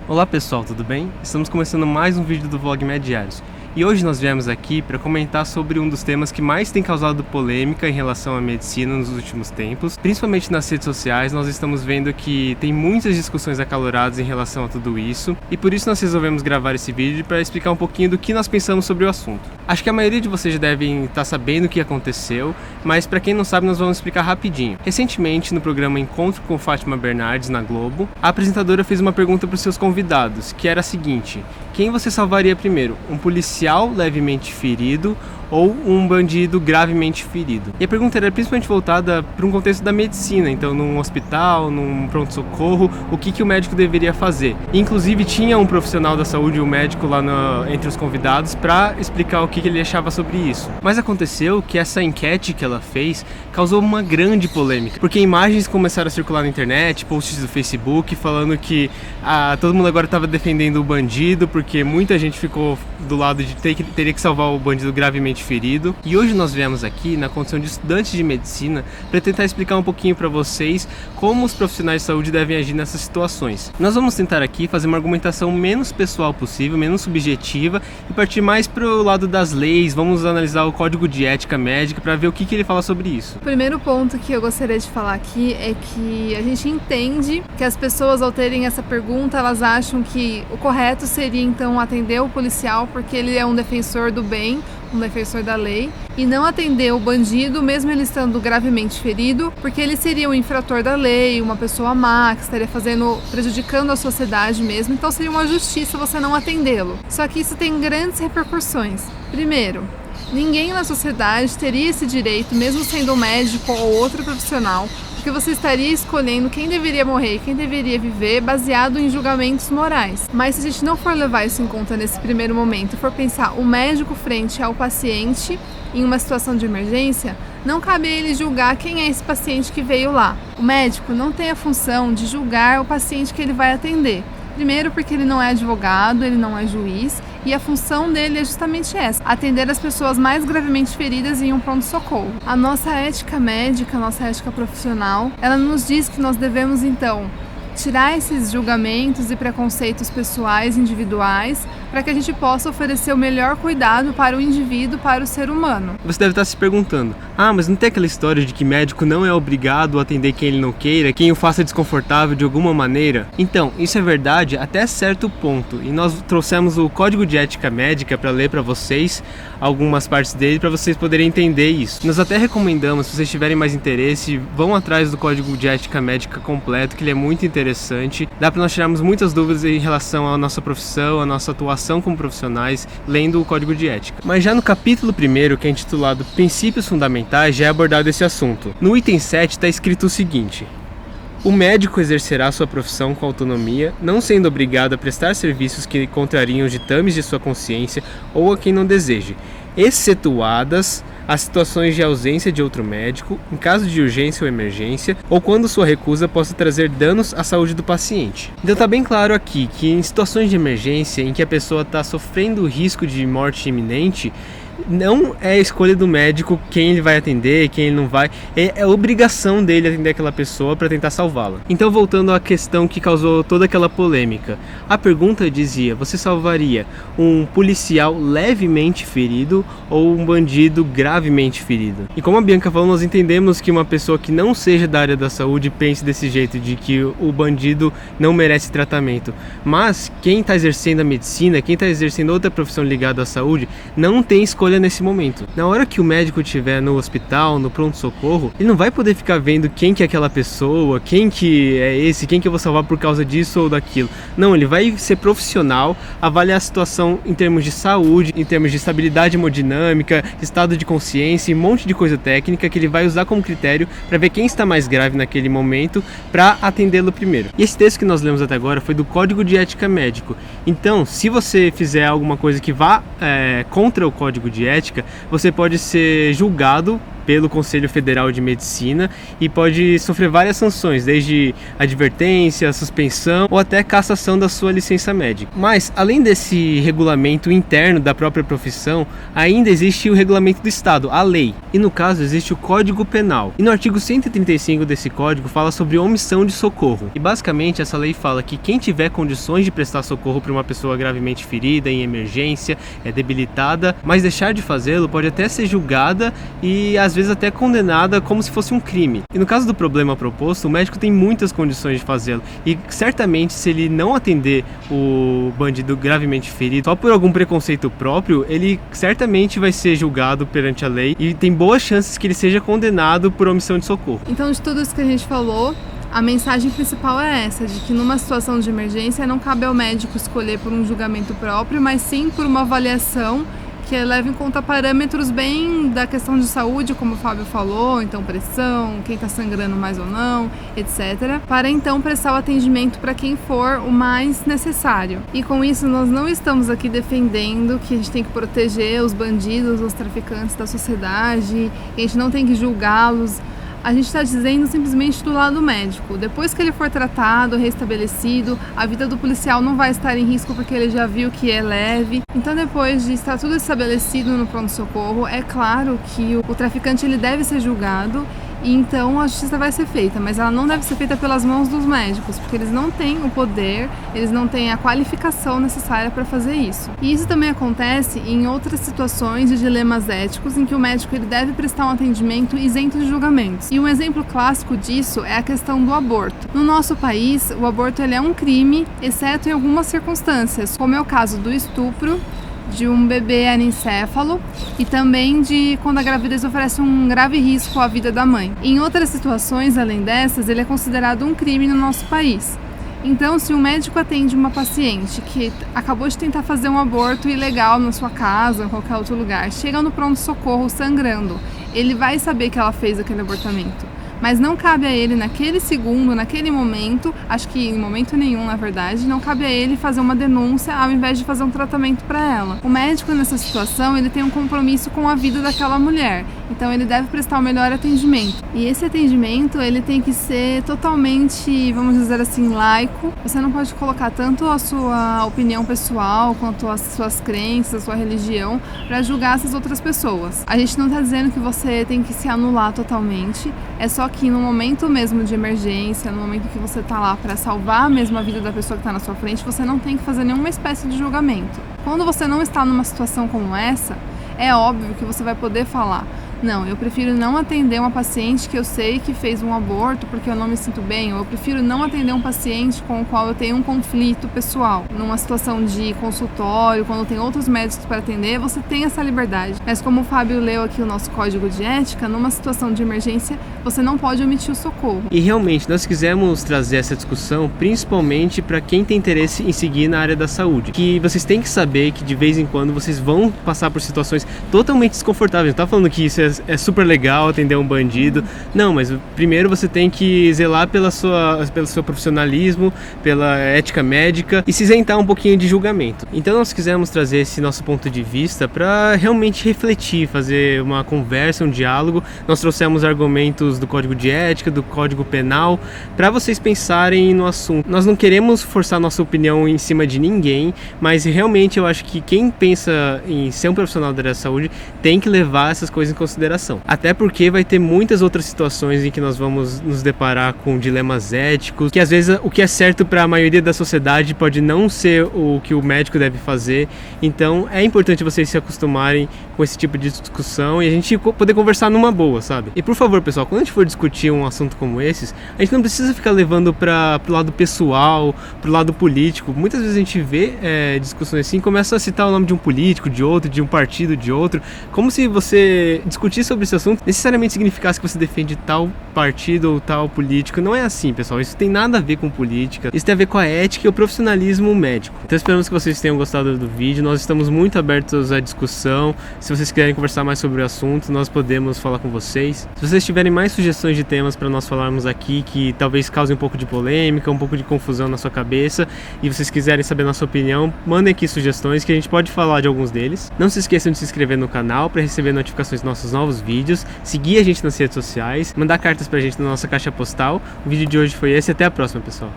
Olá pessoal, tudo bem? Estamos começando mais um vídeo do Vlog Diários. E hoje nós viemos aqui para comentar sobre um dos temas que mais tem causado polêmica em relação à medicina nos últimos tempos. Principalmente nas redes sociais, nós estamos vendo que tem muitas discussões acaloradas em relação a tudo isso. E por isso nós resolvemos gravar esse vídeo para explicar um pouquinho do que nós pensamos sobre o assunto. Acho que a maioria de vocês já devem estar sabendo o que aconteceu, mas para quem não sabe nós vamos explicar rapidinho. Recentemente, no programa Encontro com Fátima Bernardes na Globo, a apresentadora fez uma pergunta para os seus convidados, que era a seguinte: quem você salvaria primeiro? Um policial levemente ferido ou um bandido gravemente ferido? E a pergunta era principalmente voltada para um contexto da medicina, então num hospital, num pronto-socorro, o que o médico deveria fazer. Inclusive tinha um profissional da saúde, um médico lá entre os convidados, para explicar o que ele achava sobre isso. Mas aconteceu que essa enquete que ela fez causou uma grande polêmica, porque imagens começaram a circular na internet, posts do Facebook falando que todo mundo agora estava defendendo o bandido, porque muita gente ficou do lado de teria que salvar o bandido gravemente ferido. E hoje nós viemos aqui na condição de estudantes de medicina para tentar explicar um pouquinho para vocês como os profissionais de saúde devem agir nessas situações. Nós vamos tentar aqui fazer uma argumentação menos pessoal possível, menos subjetiva e partir mais para o lado das leis. Vamos analisar o Código de Ética Médica para ver o que ele fala sobre isso. O primeiro ponto que eu gostaria de falar aqui é que a gente entende que as pessoas, ao terem essa pergunta, elas acham que o correto seria então atender o policial porque ele é um defensor do bem, um defensor da lei, e não atender o bandido, mesmo ele estando gravemente ferido, porque ele seria um infrator da lei, uma pessoa má, que estaria prejudicando a sociedade mesmo, então seria uma justiça você não atendê-lo. Só que isso tem grandes repercussões. Primeiro, ninguém na sociedade teria esse direito, mesmo sendo um médico ou outro profissional, porque você estaria escolhendo quem deveria morrer e quem deveria viver baseado em julgamentos morais. Mas se a gente não for levar isso em conta nesse primeiro momento, for pensar o médico frente ao paciente em uma situação de emergência, não cabe a ele julgar quem é esse paciente que veio lá. O médico não tem a função de julgar o paciente que ele vai atender. Primeiro porque ele não é advogado, ele não é juiz, e a função dele é justamente essa: atender as pessoas mais gravemente feridas em um pronto-socorro. A nossa ética médica, a nossa ética profissional, ela nos diz que nós devemos então tirar esses julgamentos e preconceitos pessoais, individuais, para que a gente possa oferecer o melhor cuidado para o indivíduo, para o ser humano. Você deve estar se perguntando: mas não tem aquela história de que médico não é obrigado a atender quem ele não queira, quem o faça desconfortável de alguma maneira? Então, isso é verdade até certo ponto, e nós trouxemos o Código de Ética Médica para ler para vocês algumas partes dele, para vocês poderem entender isso. Nós até recomendamos, se vocês tiverem mais interesse, vão atrás do Código de Ética Médica completo, que ele é muito interessante. Dá para nós tirarmos muitas dúvidas em relação à nossa profissão, à nossa atuação como profissionais, lendo o Código de Ética. Mas já no capítulo 1º, que é intitulado Princípios Fundamentais, já é abordado esse assunto. No item 7 está escrito o seguinte: o médico exercerá sua profissão com autonomia, não sendo obrigado a prestar serviços que contrariam os ditames de sua consciência ou a quem não deseje, excetuadas as situações de ausência de outro médico, em caso de urgência ou emergência, ou quando sua recusa possa trazer danos à saúde do paciente. Então está bem claro aqui que em situações de emergência em que a pessoa está sofrendo o risco de morte iminente, não é escolha do médico quem ele vai atender, quem ele não vai. É obrigação dele atender aquela pessoa para tentar salvá-la. Então, voltando à questão que causou toda aquela polêmica, a pergunta dizia: você salvaria um policial levemente ferido ou um bandido gravemente ferido? E como a Bianca falou, nós entendemos que uma pessoa que não seja da área da saúde pense desse jeito, de que o bandido não merece tratamento. Mas quem está exercendo a medicina, quem está exercendo outra profissão ligada à saúde, não tem escolha nesse momento. Na hora que o médico estiver no hospital, no pronto-socorro, ele não vai poder ficar vendo quem que é aquela pessoa, quem que é esse, quem que eu vou salvar por causa disso ou daquilo. Não, ele vai ser profissional, avaliar a situação em termos de saúde, em termos de estabilidade hemodinâmica, estado de consciência e um monte de coisa técnica que ele vai usar como critério para ver quem está mais grave naquele momento para atendê-lo primeiro. E esse texto que nós lemos até agora foi do Código de Ética Médico. Então, se você fizer alguma coisa que vá contra o Código de Ética, você pode ser julgado pelo Conselho Federal de Medicina e pode sofrer várias sanções, desde advertência, suspensão ou até cassação da sua licença médica. Mas, além desse regulamento interno da própria profissão, ainda existe o regulamento do Estado, a lei. E no caso existe o Código Penal. E no artigo 135 desse código fala sobre omissão de socorro. E basicamente essa lei fala que quem tiver condições de prestar socorro para uma pessoa gravemente ferida, em emergência, debilitada, mas deixar de fazê-lo pode até ser julgada e às vezes até condenada como se fosse um crime. E no caso do problema proposto, o médico tem muitas condições de fazê-lo e certamente se ele não atender o bandido gravemente ferido só por algum preconceito próprio, ele certamente vai ser julgado perante a lei e tem boas chances que ele seja condenado por omissão de socorro. Então, de tudo isso que a gente falou, a mensagem principal é essa, de que numa situação de emergência não cabe ao médico escolher por um julgamento próprio, mas sim por uma avaliação que leva em conta parâmetros bem da questão de saúde, como o Fábio falou, então pressão, quem está sangrando mais ou não, etc., para então prestar o atendimento para quem for o mais necessário. E com isso nós não estamos aqui defendendo que a gente tem que proteger os bandidos, os traficantes da sociedade, que a gente não tem que julgá-los. A gente está dizendo simplesmente do lado médico. Depois que ele for tratado, restabelecido, a vida do policial não vai estar em risco porque ele já viu que é leve. Então, depois de estar tudo estabelecido no pronto-socorro, é claro que o traficante ele deve ser julgado e então a justiça vai ser feita, mas ela não deve ser feita pelas mãos dos médicos, porque eles não têm o poder, eles não têm a qualificação necessária para fazer isso. E isso também acontece em outras situações de dilemas éticos em que o médico ele deve prestar um atendimento isento de julgamentos. E um exemplo clássico disso é a questão do aborto. No nosso país, o aborto ele é um crime, exceto em algumas circunstâncias, como é o caso do estupro, de um bebê anencéfalo e também de quando a gravidez oferece um grave risco à vida da mãe. Em outras situações, além dessas, ele é considerado um crime no nosso país. Então, se um médico atende uma paciente que acabou de tentar fazer um aborto ilegal na sua casa ou em qualquer outro lugar, chega no pronto-socorro sangrando, ele vai saber que ela fez aquele abortamento. Mas não cabe a ele naquele segundo, naquele momento, acho que em momento nenhum, na verdade, não cabe a ele fazer uma denúncia ao invés de fazer um tratamento para ela. O médico nessa situação, ele tem um compromisso com a vida daquela mulher, então ele deve prestar o melhor atendimento. E esse atendimento, ele tem que ser totalmente, vamos dizer assim, laico. Você não pode colocar tanto a sua opinião pessoal, quanto as suas crenças, a sua religião, para julgar essas outras pessoas. A gente não está dizendo que você tem que se anular totalmente, é só que no momento mesmo de emergência, no momento que você está lá para salvar mesmo a vida da pessoa que está na sua frente, você não tem que fazer nenhuma espécie de julgamento. Quando você não está numa situação como essa, é óbvio que você vai poder falar: não, eu prefiro não atender uma paciente que eu sei que fez um aborto porque eu não me sinto bem, ou eu prefiro não atender um paciente com o qual eu tenho um conflito pessoal. Numa situação de consultório, quando tem outros médicos para atender, você tem essa liberdade. Mas como o Fábio leu aqui o nosso código de ética, numa situação de emergência, você não pode omitir o socorro. E realmente, nós quisemos trazer essa discussão principalmente para quem tem interesse em seguir na área da saúde. Que vocês têm que saber que de vez em quando vocês vão passar por situações totalmente desconfortáveis. Não tá falando que isso é super legal atender um bandido. Não, mas primeiro você tem que zelar pelo seu profissionalismo, pela ética médica e se isentar um pouquinho de julgamento. Então nós quisemos trazer esse nosso ponto de vista para realmente refletir, fazer uma conversa, um diálogo. Nós trouxemos argumentos do Código de Ética, do Código Penal, para vocês pensarem no assunto. Nós não queremos forçar nossa opinião em cima de ninguém, mas realmente eu acho que quem pensa em ser um profissional da área da saúde tem que levar essas coisas em consideração. Até porque vai ter muitas outras situações em que nós vamos nos deparar com dilemas éticos, que às vezes o que é certo para a maioria da sociedade pode não ser o que o médico deve fazer. Então é importante vocês se acostumarem com esse tipo de discussão e a gente poder conversar numa boa, sabe? E por favor, pessoal, quando a gente for discutir um assunto como esses, a gente não precisa ficar levando pro lado pessoal, pro lado político. Muitas vezes a gente vê discussões assim, começa a citar o nome de um político, de outro, de um partido, de outro, como se você discutir sobre esse assunto necessariamente significasse que você defende tal partido ou tal político. Não é assim, pessoal. Isso tem nada a ver com política. Isso tem a ver com a ética e o profissionalismo médico. Então esperamos que vocês tenham gostado do vídeo. Nós estamos muito abertos à discussão. Se vocês quiserem conversar mais sobre o assunto, nós podemos falar com vocês. Se vocês tiverem mais sugestões de temas para nós falarmos aqui, que talvez causem um pouco de polêmica, um pouco de confusão na sua cabeça, e vocês quiserem saber a nossa opinião, mandem aqui sugestões que a gente pode falar de alguns deles. Não se esqueçam de se inscrever no canal para receber notificações dos nossos nossos novos vídeos, seguir a gente nas redes sociais, mandar cartas pra gente na nossa caixa postal. O vídeo de hoje foi esse, até a próxima, pessoal.